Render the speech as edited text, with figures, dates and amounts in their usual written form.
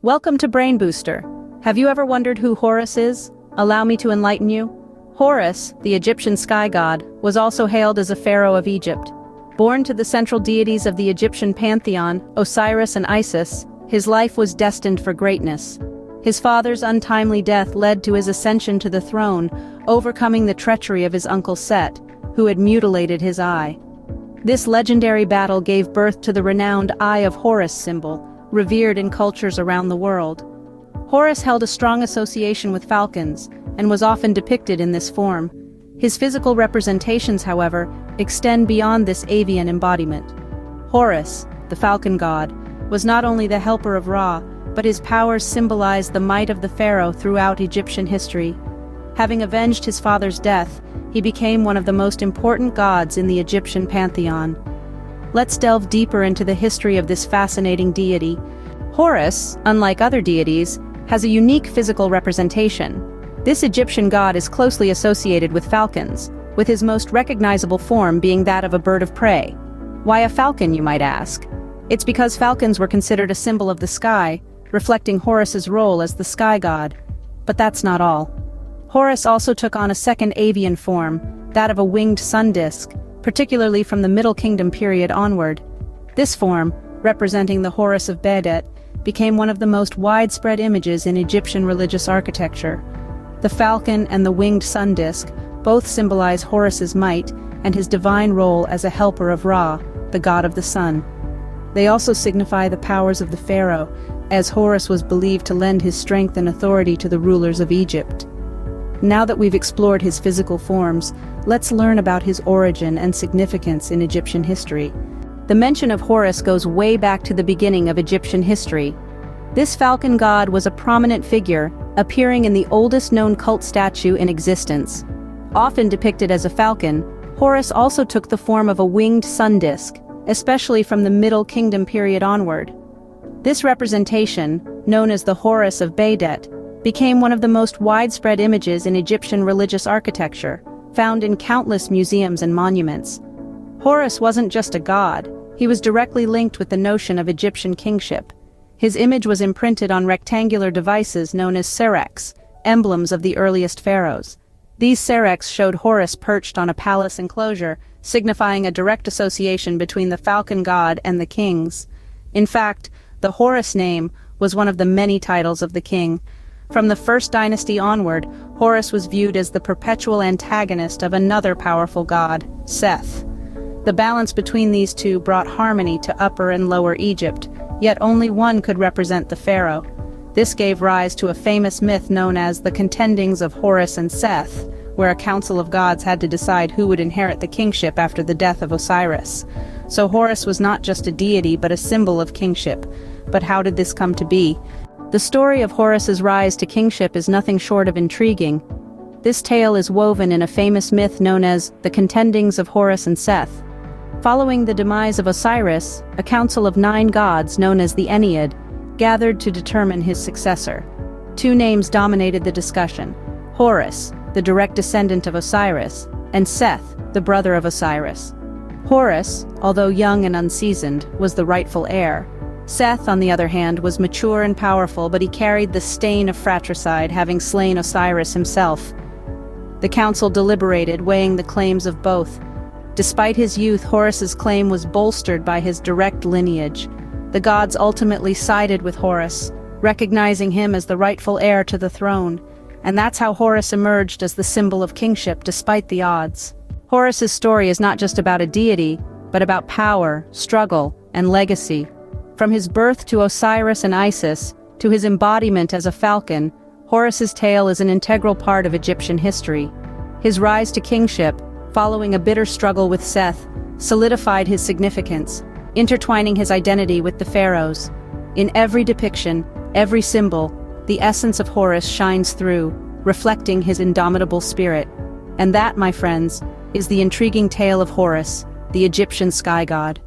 Welcome to Brain Booster. Have you ever wondered who Horus is? Allow me to enlighten you. Horus, the Egyptian sky god, was also hailed as a pharaoh of Egypt. Born to the central deities of the Egyptian pantheon, Osiris and Isis, his life was destined for greatness. His father's untimely death led to his ascension to the throne, overcoming the treachery of his uncle Set, who had mutilated his eye. This legendary battle gave birth to the renowned Eye of Horus symbol, revered in cultures around the world. Horus held a strong association with falcons, and was often depicted in this form. His physical representations, however, extend beyond this avian embodiment. Horus, the falcon god, was not only the helper of Ra, but his powers symbolized the might of the pharaoh throughout Egyptian history. Having avenged his father's death, he became one of the most important gods in the Egyptian pantheon. Let's delve deeper into the history of this fascinating deity. Horus, unlike other deities, has a unique physical representation. This Egyptian god is closely associated with falcons, with his most recognizable form being that of a bird of prey. Why a falcon, you might ask? It's because falcons were considered a symbol of the sky, reflecting Horus's role as the sky god. But that's not all. Horus also took on a second avian form, that of a winged sun disk, particularly from the Middle Kingdom period onward. This form, representing the Horus of Bedet, became one of the most widespread images in Egyptian religious architecture. The falcon and the winged sun disk both symbolize Horus's might and his divine role as a helper of Ra, the god of the sun. They also signify the powers of the pharaoh, as Horus was believed to lend his strength and authority to the rulers of Egypt. Now that we've explored his physical forms, let's learn about his origin and significance in Egyptian history. The mention of Horus goes way back to the beginning of Egyptian history. This falcon god was a prominent figure, appearing in the oldest known cult statue in existence. Often depicted as a falcon, Horus also took the form of a winged sun disk, especially from the Middle Kingdom period onward. This representation, known as the Horus of Bedet, became one of the most widespread images in Egyptian religious architecture, found in countless museums and monuments. Horus wasn't just a god, he was directly linked with the notion of Egyptian kingship. His image was imprinted on rectangular devices known as serex, emblems of the earliest pharaohs. These serex showed Horus perched on a palace enclosure, signifying a direct association between the falcon god and the kings. In fact, the Horus name was one of the many titles of the king. From the first dynasty onward, Horus was viewed as the perpetual antagonist of another powerful god, Seth. The balance between these two brought harmony to Upper and Lower Egypt, yet only one could represent the pharaoh. This gave rise to a famous myth known as the Contendings of Horus and Seth, where a council of gods had to decide who would inherit the kingship after the death of Osiris. So Horus was not just a deity but a symbol of kingship. But how did this come to be? The story of Horus's rise to kingship is nothing short of intriguing. This tale is woven in a famous myth known as the Contendings of Horus and Seth. Following the demise of Osiris, a council of 9 gods known as the Ennead gathered to determine his successor. 2 names dominated the discussion: Horus, the direct descendant of Osiris, and Seth, the brother of Osiris. Horus, although young and unseasoned, was the rightful heir. Seth, on the other hand, was mature and powerful, but he carried the stain of fratricide, having slain Osiris himself. The council deliberated, weighing the claims of both. Despite his youth, Horus's claim was bolstered by his direct lineage. The gods ultimately sided with Horus, recognizing him as the rightful heir to the throne. And that's how Horus emerged as the symbol of kingship despite the odds. Horus's story is not just about a deity, but about power, struggle, and legacy. From his birth to Osiris and Isis, to his embodiment as a falcon, Horus's tale is an integral part of Egyptian history. His rise to kingship, following a bitter struggle with Seth, solidified his significance, intertwining his identity with the pharaohs. In every depiction, every symbol, the essence of Horus shines through, reflecting his indomitable spirit. And that, my friends, is the intriguing tale of Horus, the Egyptian sky god.